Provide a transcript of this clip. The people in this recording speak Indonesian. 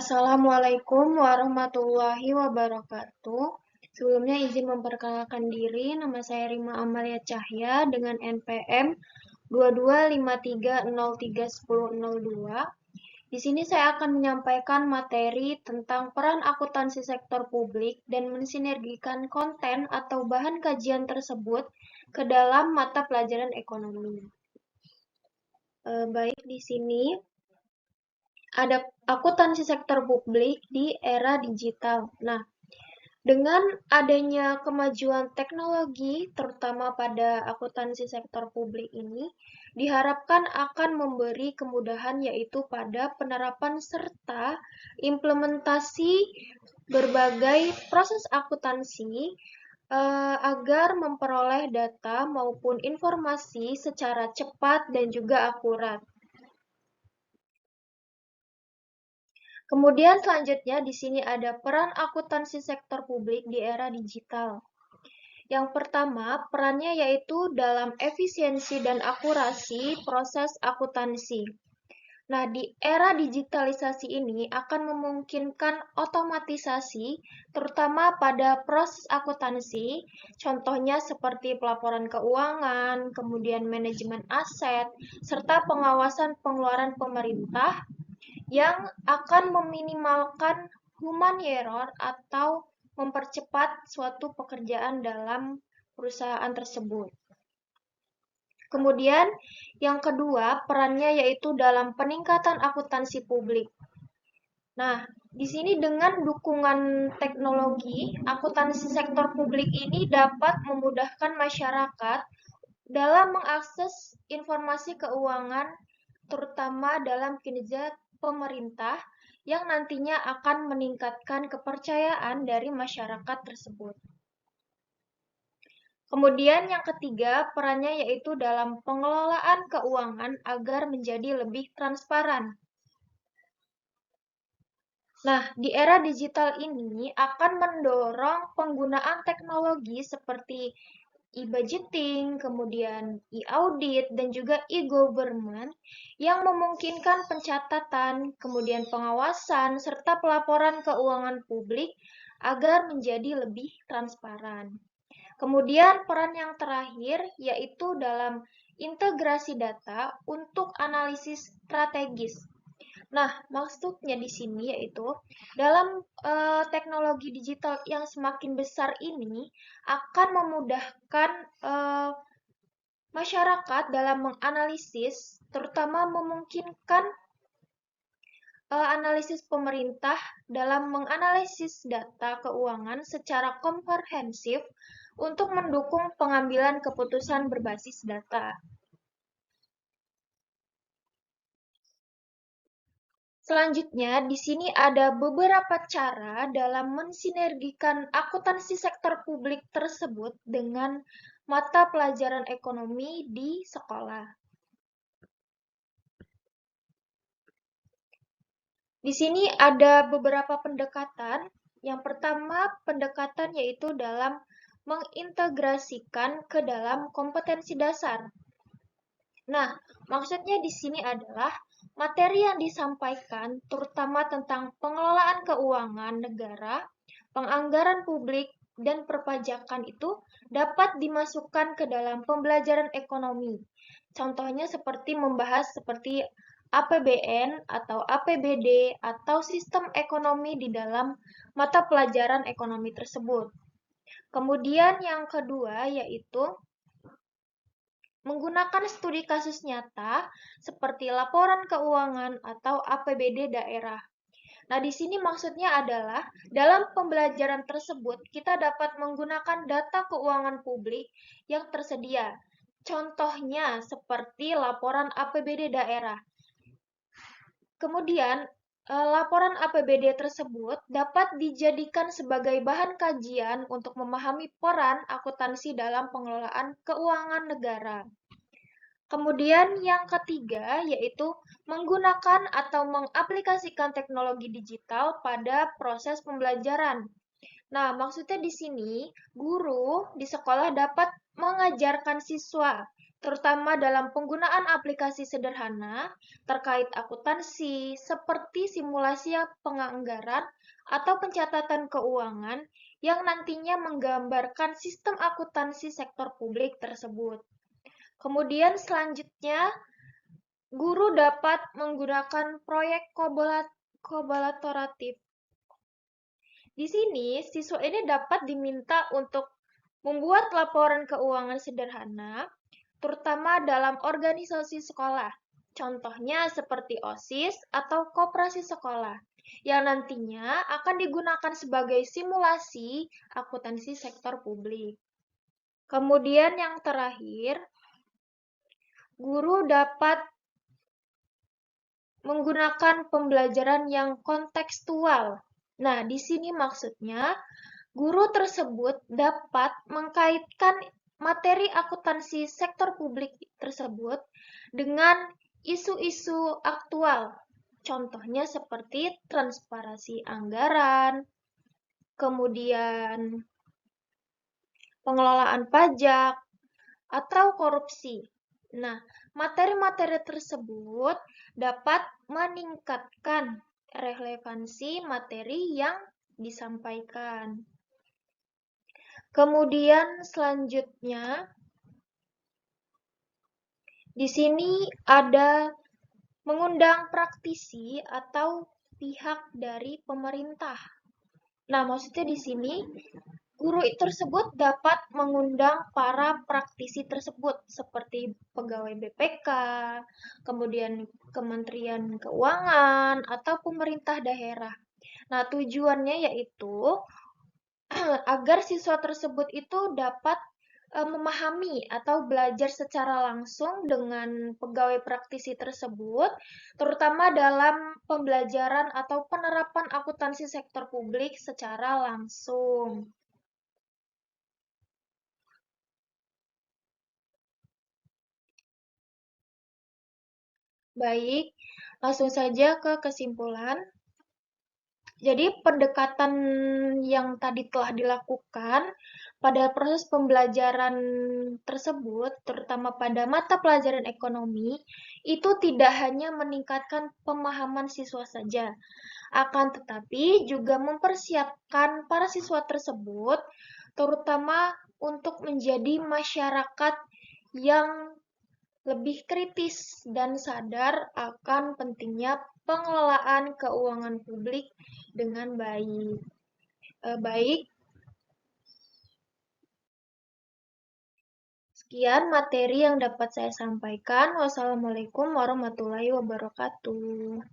Assalamualaikum warahmatullahi wabarakatuh. Sebelumnya izin memperkenalkan diri, nama saya Rima Amalia Cahya dengan NPM 2253031002. Di sini saya akan menyampaikan materi tentang peran akuntansi sektor publik dan mensinergikan konten atau bahan kajian tersebut ke dalam mata pelajaran ekonomi. Baik, di sini ada akuntansi sektor publik di era digital. Nah, dengan adanya kemajuan teknologi, terutama pada akuntansi sektor publik ini, diharapkan akan memberi kemudahan yaitu pada penerapan serta implementasi berbagai proses akuntansi agar memperoleh data maupun informasi secara cepat dan juga akurat. Kemudian selanjutnya di sini ada peran akuntansi sektor publik di era digital. Yang pertama, perannya yaitu dalam efisiensi dan akurasi proses akuntansi. Nah, di era digitalisasi ini akan memungkinkan otomatisasi, terutama pada proses akuntansi, contohnya seperti pelaporan keuangan, kemudian manajemen aset, serta pengawasan pengeluaran pemerintah, yang akan meminimalkan human error atau mempercepat suatu pekerjaan dalam perusahaan tersebut. Kemudian, yang kedua, perannya yaitu dalam peningkatan akuntansi publik. Nah, di sini dengan dukungan teknologi, akuntansi sektor publik ini dapat memudahkan masyarakat dalam mengakses informasi keuangan, terutama dalam kinerja pemerintah yang nantinya akan meningkatkan kepercayaan dari masyarakat tersebut. Kemudian yang ketiga, perannya yaitu dalam pengelolaan keuangan agar menjadi lebih transparan. Nah, di era digital ini akan mendorong penggunaan teknologi seperti e-budgeting, kemudian e-audit, dan juga e-government yang memungkinkan pencatatan, kemudian pengawasan, serta pelaporan keuangan publik agar menjadi lebih transparan. Kemudian peran yang terakhir yaitu dalam integrasi data untuk analisis strategis. Nah, maksudnya di sini yaitu dalam teknologi digital yang semakin besar ini akan memudahkan masyarakat dalam menganalisis, terutama memungkinkan analisis pemerintah dalam menganalisis data keuangan secara komprehensif untuk mendukung pengambilan keputusan berbasis data. Selanjutnya, di sini ada beberapa cara dalam mensinergikan akuntansi sektor publik tersebut dengan mata pelajaran ekonomi di sekolah. Di sini ada beberapa pendekatan. Yang pertama, pendekatan yaitu dalam mengintegrasikan ke dalam kompetensi dasar. Nah, maksudnya di sini adalah materi yang disampaikan terutama tentang pengelolaan keuangan negara, penganggaran publik, dan perpajakan itu dapat dimasukkan ke dalam pembelajaran ekonomi. Contohnya seperti membahas seperti APBN atau APBD atau sistem ekonomi di dalam mata pelajaran ekonomi tersebut. Kemudian yang kedua yaitu menggunakan studi kasus nyata seperti laporan keuangan atau APBD daerah. Nah, di sini maksudnya adalah dalam pembelajaran tersebut kita dapat menggunakan data keuangan publik yang tersedia. Contohnya seperti laporan APBD daerah. Kemudian, laporan APBD tersebut dapat dijadikan sebagai bahan kajian untuk memahami peran akuntansi dalam pengelolaan keuangan negara. Kemudian yang ketiga yaitu menggunakan atau mengaplikasikan teknologi digital pada proses pembelajaran. Nah, maksudnya di sini guru di sekolah dapat mengajarkan siswa terutama dalam penggunaan aplikasi sederhana terkait akuntansi, seperti simulasi penganggaran atau pencatatan keuangan yang nantinya menggambarkan sistem akuntansi sektor publik tersebut. Kemudian selanjutnya, guru dapat menggunakan proyek kolaboratif. Di sini, siswa ini dapat diminta untuk membuat laporan keuangan sederhana, terutama dalam organisasi sekolah. Contohnya seperti OSIS atau koperasi sekolah, yang nantinya akan digunakan sebagai simulasi akuntansi sektor publik. Kemudian yang terakhir, guru dapat menggunakan pembelajaran yang kontekstual. Nah, di sini maksudnya guru tersebut dapat mengkaitkan materi akuntansi sektor publik tersebut dengan isu-isu aktual. Contohnya seperti transparansi anggaran, kemudian pengelolaan pajak, atau korupsi. Nah, materi-materi tersebut dapat meningkatkan relevansi materi yang disampaikan. Kemudian selanjutnya, di sini ada mengundang praktisi atau pihak dari pemerintah. Nah, maksudnya di sini guru tersebut dapat mengundang para praktisi tersebut seperti pegawai BPK, kemudian Kementerian Keuangan, atau pemerintah daerah. Nah, tujuannya yaitu agar siswa tersebut itu dapat memahami atau belajar secara langsung dengan pegawai praktisi tersebut, terutama dalam pembelajaran atau penerapan akuntansi sektor publik secara langsung. Baik, langsung saja ke kesimpulan. Jadi, pendekatan yang tadi telah dilakukan pada proses pembelajaran tersebut, terutama pada mata pelajaran ekonomi, itu tidak hanya meningkatkan pemahaman siswa saja, akan tetapi juga mempersiapkan para siswa tersebut, terutama untuk menjadi masyarakat yang lebih kritis dan sadar akan pentingnya pengelolaan keuangan publik dengan baik. Baik, sekian materi yang dapat saya sampaikan. Wassalamualaikum warahmatullahi wabarakatuh.